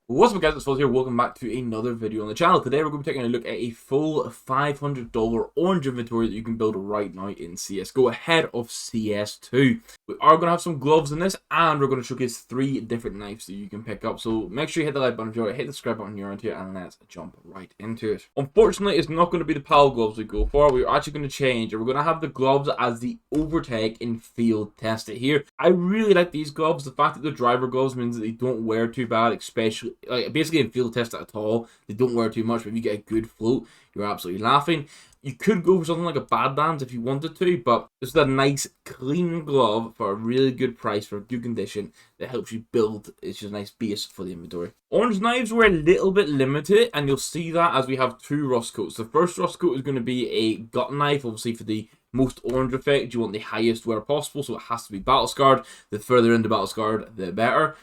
What's up guys, it's Fuzz here, welcome back to another video on the channel. Today we're going to be taking a look at a full $500 orange inventory that you can build right now in CSGO ahead of CS2. We are going to have some gloves in this, and we're going to showcase 3 different knives that you can pick up. So make sure you hit the like button if you want, hit the subscribe button if you're into it, and let's jump right into it. Unfortunately, it's not going to be the PAL gloves we go for. We're actually going to change, and we're going to have the gloves as the overtake in field tested here. I really like these gloves. The fact that they're driver gloves means that they don't wear too bad, especially basically in field test at all. They don't wear too much, but if you get a good float, you're absolutely laughing. You could go for something like a Badlands if you wanted to, but this is a nice clean glove for a really good price for a good condition that helps you build. It's just a nice base for the inventory. Orange knives were a little bit limited, and you'll see that as we have 2 rust coats. The first rust coat is going to be a gut knife, obviously for the most orange effect. You want the highest wear possible, so it has to be battle scarred. The further into battle scarred, the better.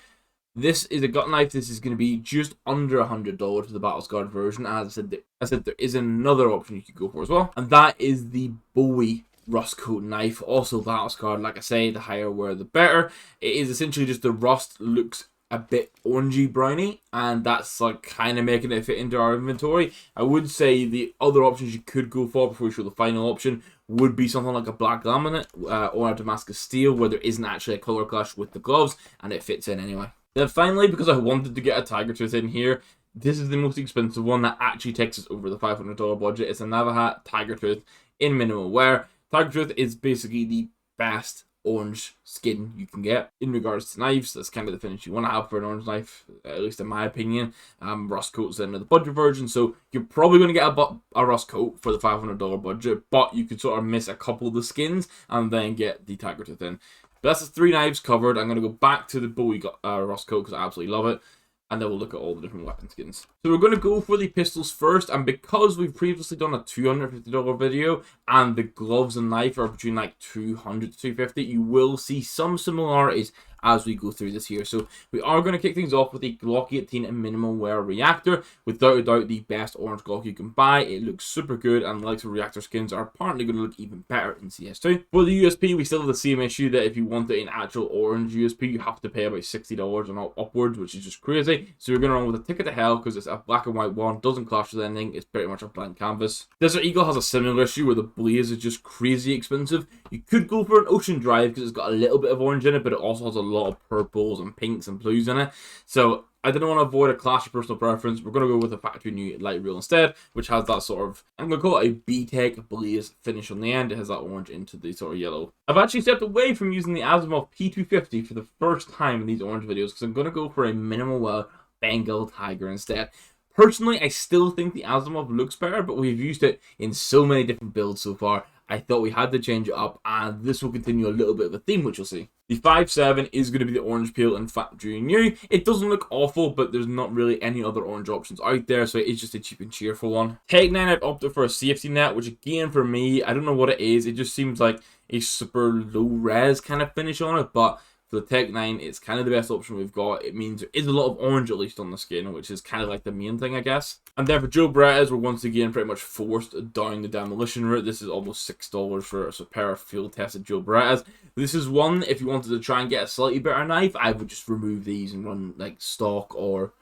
This is a gut knife. This is going to be just under $100 for the battle scarred version. As I said, there is another option you could go for as well, and that is the Bowie Roscoe knife, also battle scarred. Like I say, the higher wear, the better. It is essentially just the rust looks a bit orangey browny, and that's like kind of making it fit into our inventory. I would say the other options you could go for before we show the final option would be something like a black laminate or a Damascus steel, where there isn't actually a color clash with the gloves and it fits in anyway. Then finally, because I wanted to get a tiger tooth in here, this is the most expensive one that actually takes us over the $500 budget. It's a Navahat tiger tooth in minimal wear. Tiger tooth is basically the best orange skin you can get in regards to knives. That's kind of the finish you want to have for an orange knife, at least in my opinion. Rust coat's the end of the budget version, so you're probably going to get a rust coat for the $500 budget, but you could sort of miss a couple of the skins and then get the tiger tooth in. But that's the 3 knives covered. I'm going to go back to the Bowie Roscoe because I absolutely love it. And then we'll look at all the different weapon skins. So we're going to go for the pistols first. And because we've previously done a $250 video and the gloves and knife are between like $200 to $250, you will see some similarities as we go through this here. So we are going to kick things off with a Glock 18 minimal wear reactor. Without a doubt, the best orange Glock you can buy. It looks super good, and the likes of reactor skins are apparently going to look even better in CS2. For the USP, we still have the same issue that if you want an actual orange USP, you have to pay about $60 and upwards, which is just crazy. So we're going to run with a ticket to hell because it's a black and white one, doesn't clash with anything, it's pretty much a blank canvas. Desert Eagle has a similar issue where the blaze is just crazy expensive. You could go for an Ocean Drive because it's got a little bit of orange in it, but it also has a lot of purples and pinks and blues in it. So I didn't want to avoid a clash of personal preference. We're going to go with a factory new light rail instead, which has that sort of, I'm going to call it a B-Tech blaze finish on the end. It has that orange into the sort of yellow. I've actually stepped away from using the Asimov P250 for the first time in these orange videos because I'm going to go for a minimal wear Bengal Tiger instead. Personally, I still think the Asimov looks better, but we've used it in so many different builds so far. I thought we had to change it up, and this will continue a little bit of a theme, which you'll see. The 5.7 is going to be the orange peel and factory new. It doesn't look awful, but there's not really any other orange options out there, so it's just a cheap and cheerful one. Tech 9, I've opted for a CFC Net, which again, for me, I don't know what it is. It just seems like a super low-res kind of finish on it, but for the Tech 9, it's kind of the best option we've got. It means there is a lot of orange, at least on the skin, which is kind of like the main thing, I guess. And then for Joe Bratz, we're once again pretty much forced down the demolition route. This is almost $6 for a pair of field-tested Joe Bratz. This is one, if you wanted to try and get a slightly better knife, I would just remove these and run like stock or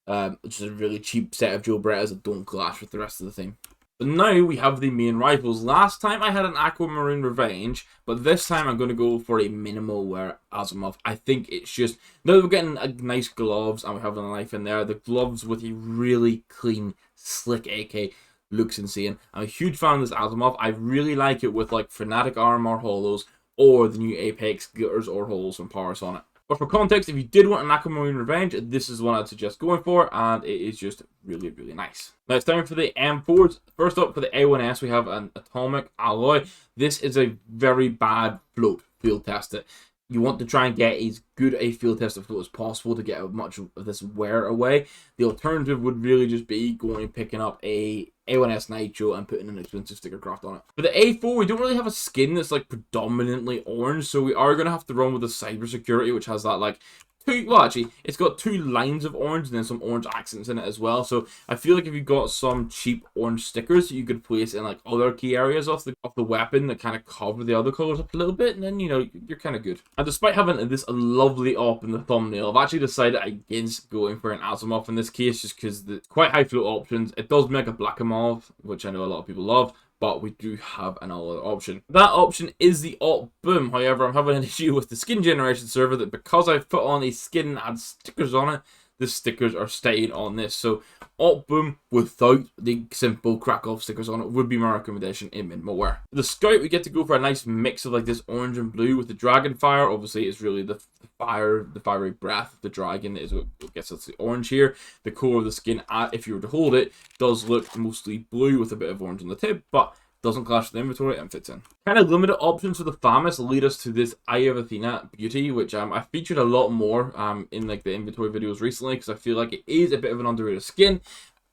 just a really cheap set of Joe Bratz that don't clash with the rest of the thing. But now we have the main rifles. Last time I had an Aquamarine Revenge, but this time I'm going to go for a minimal wear Asimov. I think it's just, now that we're getting nice gloves and we have a knife in there, the gloves with a really clean, slick AK looks insane. I'm a huge fan of this Asimov. I really like it with like Fnatic Armor Holos or the new Apex Glitters or Holos from Parasonic. But for context, if you did want an Aquamarine Revenge, this is one I'd suggest going for, and it is just really, really nice. Now it's time for the M4s. First up, for the A1S, we have an Atomic Alloy. This is a very bad float, field test it. You want to try and get as good a field tested float as possible to get as much of this wear away. The alternative would really just be going and picking up a A1S Nitro and putting an expensive sticker craft on it. For the A4, we don't really have a skin that's like predominantly orange, so we are going to have to run with the cybersecurity, which has that like well, actually, it's got 2 lines of orange and then some orange accents in it as well. So I feel like if you got some cheap orange stickers, you could place in like other key areas of the weapon that kind of cover the other colors up a little bit, and then, you know, you're kind of good. And despite having this lovely op in the thumbnail, I've actually decided against going for an Asimov in this case, just because the quite high float options. It does make a black Asimov, which I know a lot of people love, but we do have another option. That option is the OpBoom. However, I'm having an issue with the skin generation server that because I've put on a skin and add stickers on it, the stickers are staying on this. So OpBoom without the simple crack off stickers on it would be my recommendation in minimal wear. The Scout, we get to go for a nice mix of like this orange and blue with the dragon fire. Obviously, it's really the fiery breath of the dragon is what gets us the orange here. The core of the skin, if you were to hold it, does look mostly blue with a bit of orange on the tip, but doesn't clash with the inventory and fits in. Kind of limited options for the FAMAS lead us to this Eye of Athena beauty, which I featured a lot more in like the inventory videos recently, because I feel like it is a bit of an underrated skin.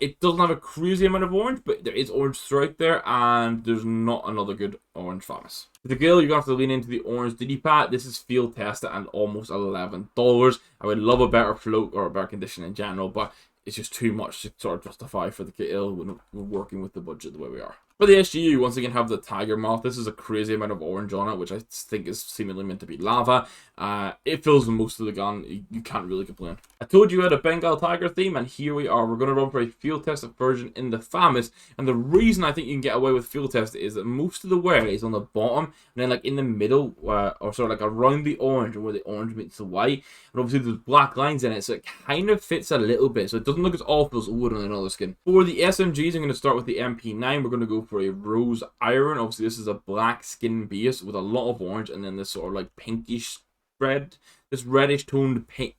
It doesn't have a crazy amount of orange, but there is orange throughout there, and there's not another good orange FAMAS. For the gill, you're going to have to lean into the orange Dpad. This is field tested and almost $11. I would love a better float or a better condition in general, but it's just too much to sort of justify for the kill when we're working with the budget the way we are. For the SGU, once again, have the tiger moth. This is a crazy amount of orange on it, which I think is seemingly meant to be lava. It fills most of the gun. You can't really complain. I told you I had a Bengal tiger theme, and here we are. We're going to run for a field tested version in the FAMAS. And the reason I think you can get away with field test is that most of the wear is on the bottom, and then like in the middle, or sort of like around the orange, or where the orange meets the white. And obviously there's black lines in it, so it kind of fits a little bit. So it doesn't look as awful as it would on another skin. For the SMGs, I'm going to start with the MP9. We're going to go for a rose iron. Obviously this is a black skin base with a lot of orange, and then this sort of like pinkish red, this reddish toned pink,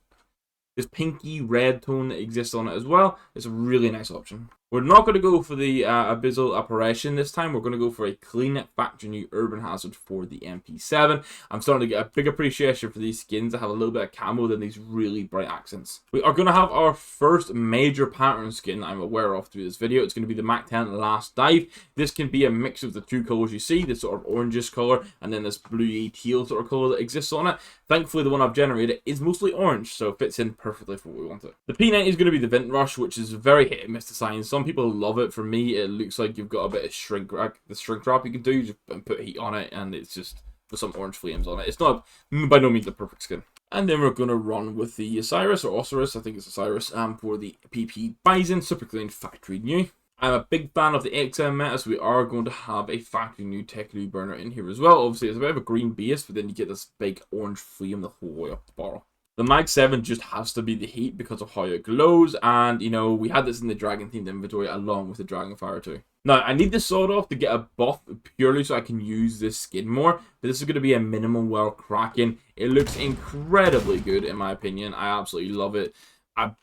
this pinky red tone that exists on it as well. It's a really nice option. We're not going to go for the Abyssal Apparition this time. We're going to go for a clean factory new Urban Hazard for the MP7. I'm starting to get a big appreciation for these skins that have a little bit of camo than these really bright accents. We are going to have our first major pattern skin I'm aware of through this video. It's going to be the MAC-10 Last Dive. This can be a mix of the 2 colors you see, this sort of orangish color and then this bluey teal sort of color that exists on it. Thankfully, the one I've generated is mostly orange, so it fits in perfectly for what we want it. The P90 is going to be the Ventrush, which is very hit and miss to sign. Some people love it. For me, it looks like you've got a bit of shrink wrap. The shrink wrap you can do, just put heat on it, and it's just with some orange flames on it. It's not by no means the perfect skin. And then we're going to run with the Osiris, or Osiris, I think it's Osiris, for the PP Bison Super Clean Factory New. I'm a big fan of the XM meta, so we are going to have a factory new Tech New burner in here as well. Obviously, it's a bit of a green base, but then you get this big orange flame the whole way up the barrel. The Mag 7 just has to be the heat because of how it glows, and you know, we had this in the dragon themed inventory along with the dragon fire too. Now, I need the sword off to get a buff purely so I can use this skin more, but this is going to be a minimum well cracking. It looks incredibly good in my opinion. I absolutely love it.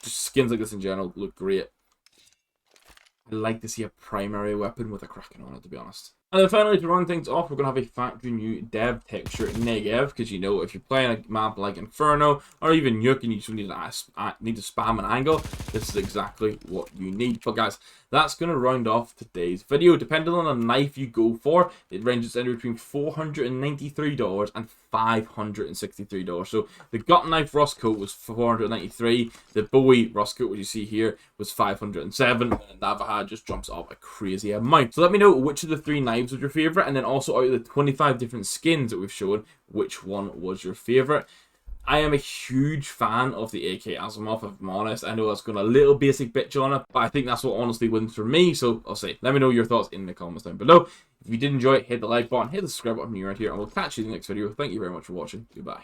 Skins like this in general look great. I'd like to see a primary weapon with a kraken on it, to be honest. And then finally, to run things off, we're going to have a factory new dev texture Negev, because you know, if you're playing a map like Inferno, or even Nuke, and you just need to spam an angle, this is exactly what you need. But guys, that's going to round off today's video. Depending on the knife you go for, it ranges anywhere between $493 and $563. So the Gut Knife Roscoe was $493, the Bowie Roscoe, which you see here, was $507, and the Navaja just jumps up a crazy amount. So let me know which of the 3 knives was your favorite, and then also out of the 25 different skins that we've shown, which one was your favorite. I am a huge fan of the AK Asimov, if I'm honest. I know that's got a little basic bitch on it, but I think that's what honestly wins for me. So I'll say, let me know your thoughts in the comments down below. If you did enjoy it, hit the like button, hit the subscribe button when you're right here, and we'll catch you in the next video. Thank you very much for watching. Goodbye.